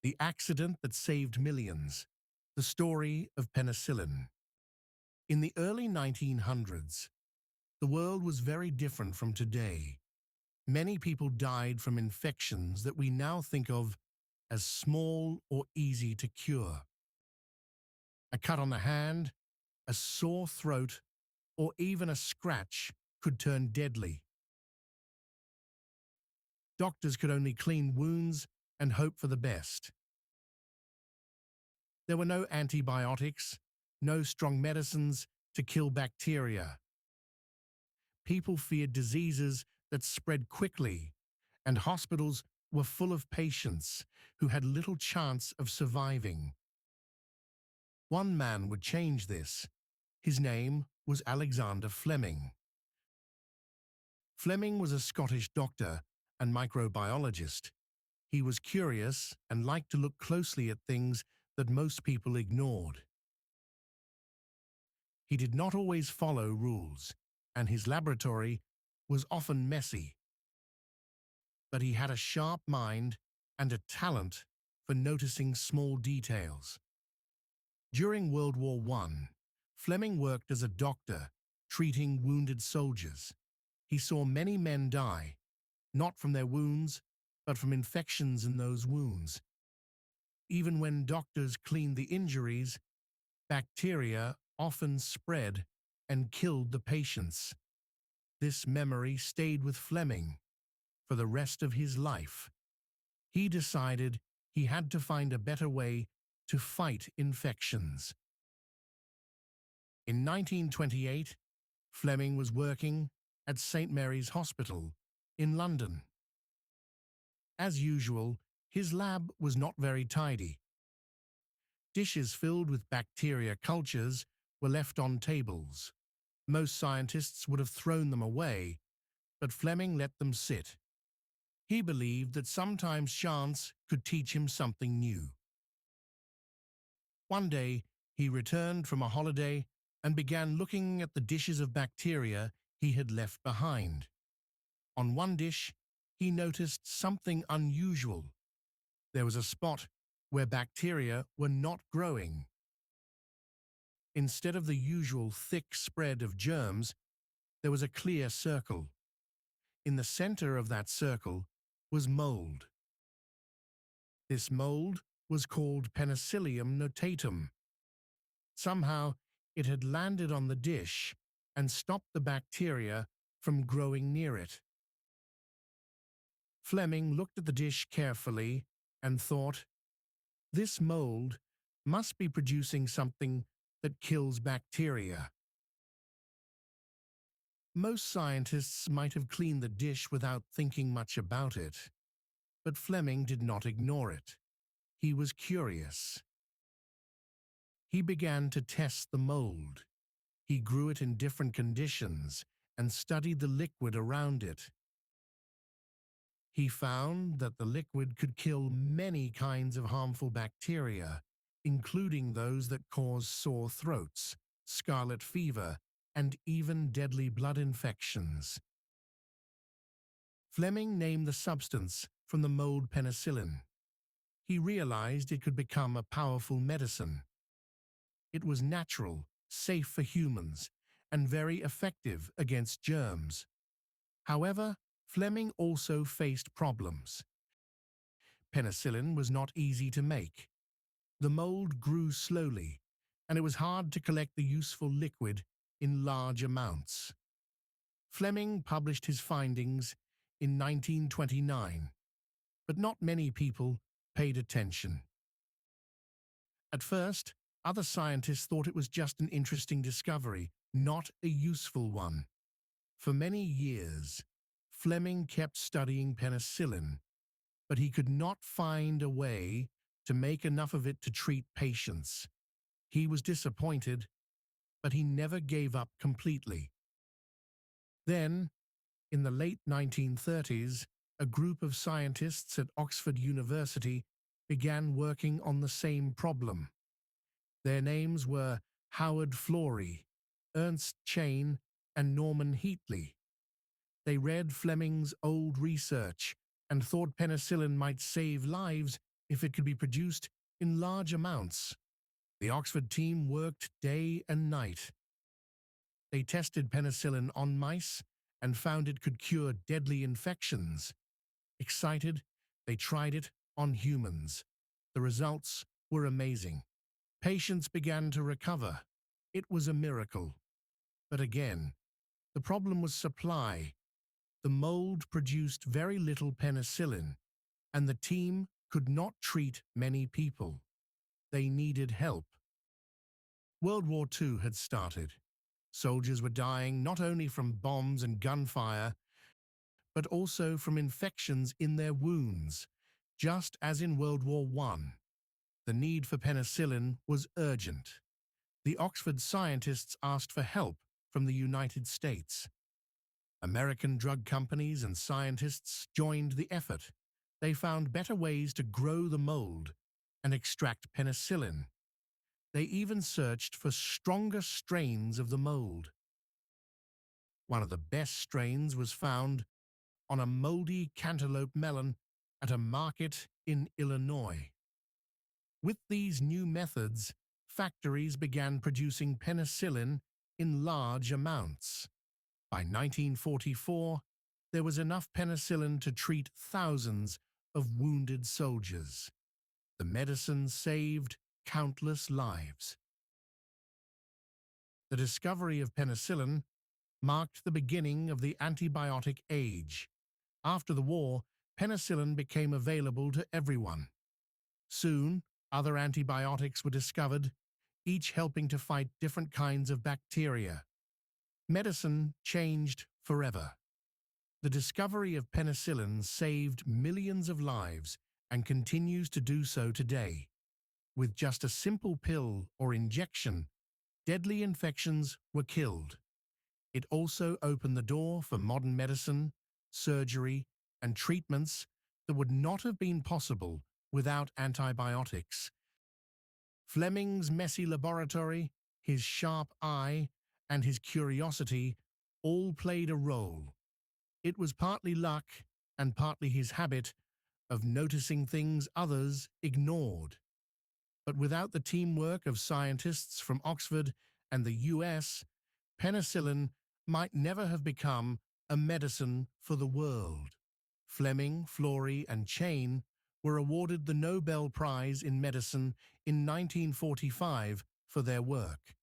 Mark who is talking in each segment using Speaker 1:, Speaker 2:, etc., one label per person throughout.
Speaker 1: The accident that saved millions. The story of penicillin. In the early 1900s, the world was very different from today. Many people died from infections that we now think of as small or easy to cure. A cut on the hand, a sore throat, or even a scratch could turn deadly. Doctors could only clean wounds and hope for the best. There were no antibiotics, no strong medicines to kill bacteria. People feared diseases that spread quickly, and hospitals were full of patients who had little chance of surviving. One man would change this. His name was Alexander Fleming. Fleming was a Scottish doctor and microbiologist. He was curious and liked to look closely at things that most people ignored. He did not always follow rules, and his laboratory was often messy. But he had a sharp mind and a talent for noticing small details. During World War I, Fleming worked as a doctor, treating wounded soldiers. He saw many men die, not from their wounds, but from infections in those wounds. Even when doctors cleaned the injuries, bacteria often spread and killed the patients. This memory stayed with Fleming for the rest of his life. He decided he had to find a better way to fight infections. In 1928, Fleming was working at St. Mary's Hospital in London. As usual, his lab was not very tidy. Dishes filled with bacteria cultures were left on tables. Most scientists would have thrown them away, but Fleming let them sit. He believed that sometimes chance could teach him something new. One day, he returned from a holiday and began looking at the dishes of bacteria he had left behind. On one dish, he noticed something unusual. There was a spot where bacteria were not growing. Instead of the usual thick spread of germs, there was a clear circle. In the center of that circle was mold. This mold was called Penicillium notatum. Somehow, it had landed on the dish and stopped the bacteria from growing near it. Fleming looked at the dish carefully and thought, "This mold must be producing something that kills bacteria." Most scientists might have cleaned the dish without thinking much about it, but Fleming did not ignore it. He was curious. He began to test the mold. He grew it in different conditions and studied the liquid around it. He found that the liquid could kill many kinds of harmful bacteria, including those that cause sore throats, scarlet fever, and even deadly blood infections. Fleming named the substance from the mold penicillin. He realized it could become a powerful medicine. It was natural, safe for humans, and very effective against germs. However, Fleming also faced problems. Penicillin was not easy to make. The mold grew slowly, and it was hard to collect the useful liquid in large amounts. Fleming published his findings in 1929, but not many people paid attention. At first, other scientists thought it was just an interesting discovery, not a useful one. For many years, Fleming kept studying penicillin, but he could not find a way to make enough of it to treat patients. He was disappointed, but he never gave up completely. Then, in the late 1930s, a group of scientists at Oxford University began working on the same problem. Their names were Howard Florey, Ernst Chain, and Norman Heatley. They read Fleming's old research and thought penicillin might save lives if it could be produced in large amounts. The Oxford team worked day and night. They tested penicillin on mice and found it could cure deadly infections. Excited, they tried it on humans. The results were amazing. Patients began to recover. It was a miracle. But again, the problem was supply. The mold produced very little penicillin, and the team could not treat many people. They needed help. World War II had started. Soldiers were dying not only from bombs and gunfire, but also from infections in their wounds, just as in World War I. The need for penicillin was urgent. The Oxford scientists asked for help from the United States. American drug companies and scientists joined the effort. They found better ways to grow the mold and extract penicillin. They even searched for stronger strains of the mold. One of the best strains was found on a moldy cantaloupe melon at a market in Illinois. With these new methods, factories began producing penicillin in large amounts. By 1944, there was enough penicillin to treat thousands of wounded soldiers. The medicine saved countless lives. The discovery of penicillin marked the beginning of the antibiotic age. After the war, penicillin became available to everyone. Soon, other antibiotics were discovered, each helping to fight different kinds of bacteria. Medicine changed forever. The discovery of penicillin saved millions of lives and continues to do so today. With just a simple pill or injection, deadly infections were killed. It also opened the door for modern medicine, surgery, and treatments that would not have been possible without antibiotics. Fleming's messy laboratory, his sharp eye, and his curiosity all played a role. It was partly luck and partly his habit of noticing things others ignored. But without the teamwork of scientists from Oxford and the US, penicillin might never have become a medicine for the world. Fleming, Florey, and Chain were awarded the Nobel Prize in Medicine in 1945 for their work.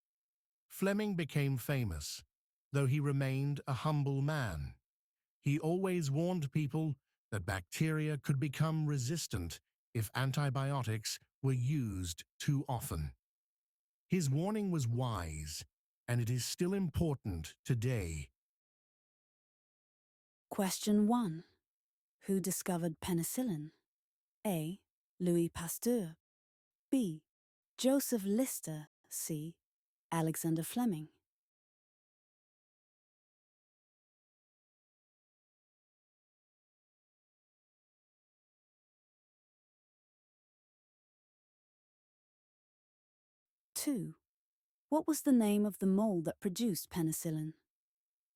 Speaker 1: Fleming became famous, though he remained a humble man. He always warned people that bacteria could become resistant if antibiotics were used too often. His warning was wise, and it is still important today.
Speaker 2: Question 1. Who discovered penicillin? A. Louis Pasteur. B. Joseph Lister. C. Alexander Fleming. Two. What was the name of the mold that produced penicillin?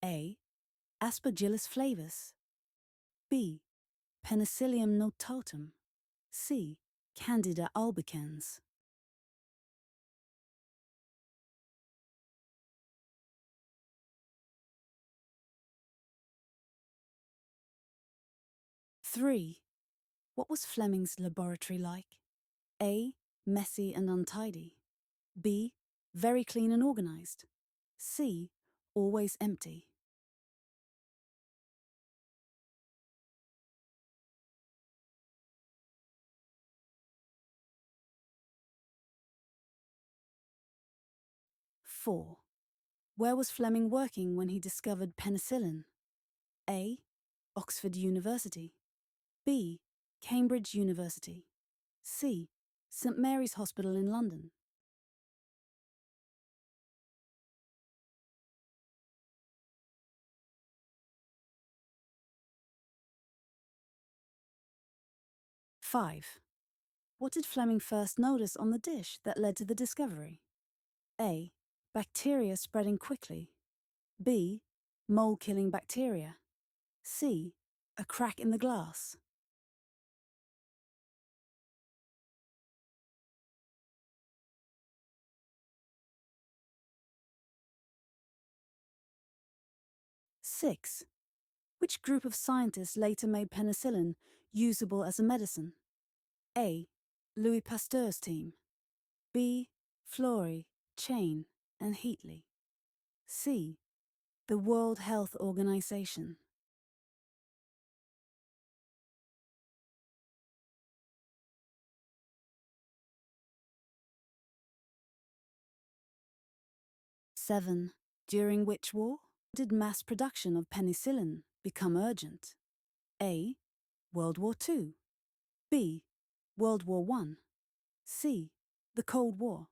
Speaker 2: A. Aspergillus flavus. B. Penicillium notatum. C. Candida albicans. Three. What was Fleming's laboratory like? A. Messy and untidy. B. Very clean and organized. C. Always empty. Four. Where was Fleming working when he discovered penicillin? A. Oxford University. B. Cambridge University. C. St Mary's Hospital in London. Five. What did Fleming first notice on the dish that led to the discovery? A. Bacteria spreading quickly. B. Mold-killing bacteria. C. A crack in the glass. 6. Which group of scientists later made penicillin usable as a medicine? A. Louis Pasteur's team. B. Florey, Chain, and Heatley. C. The World Health Organization. Seven. During which war did mass production of penicillin become urgent? A. World War II. B. World War I. C. The Cold War.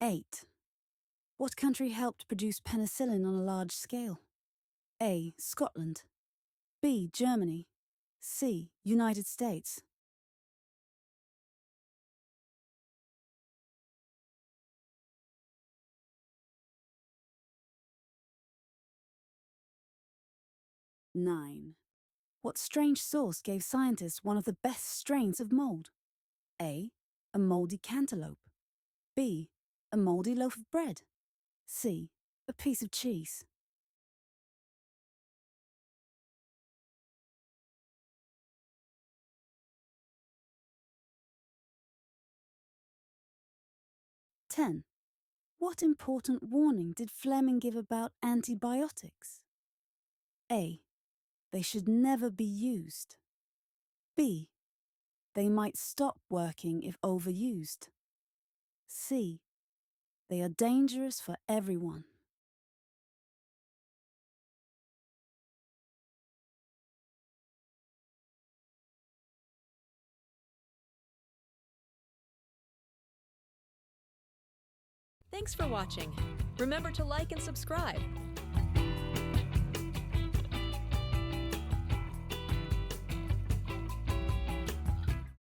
Speaker 2: Eight. What country helped produce penicillin on a large scale? A. Scotland. B. Germany. C. United States. Nine. What strange source gave scientists one of the best strains of mold? A. A moldy cantaloupe. B. A moldy loaf of bread. C. A piece of cheese. Ten. What important warning did Fleming give about antibiotics? A. They should never be used. B. They might stop working if overused. C. They are dangerous for everyone.
Speaker 3: Thanks for watching. Remember to like and subscribe.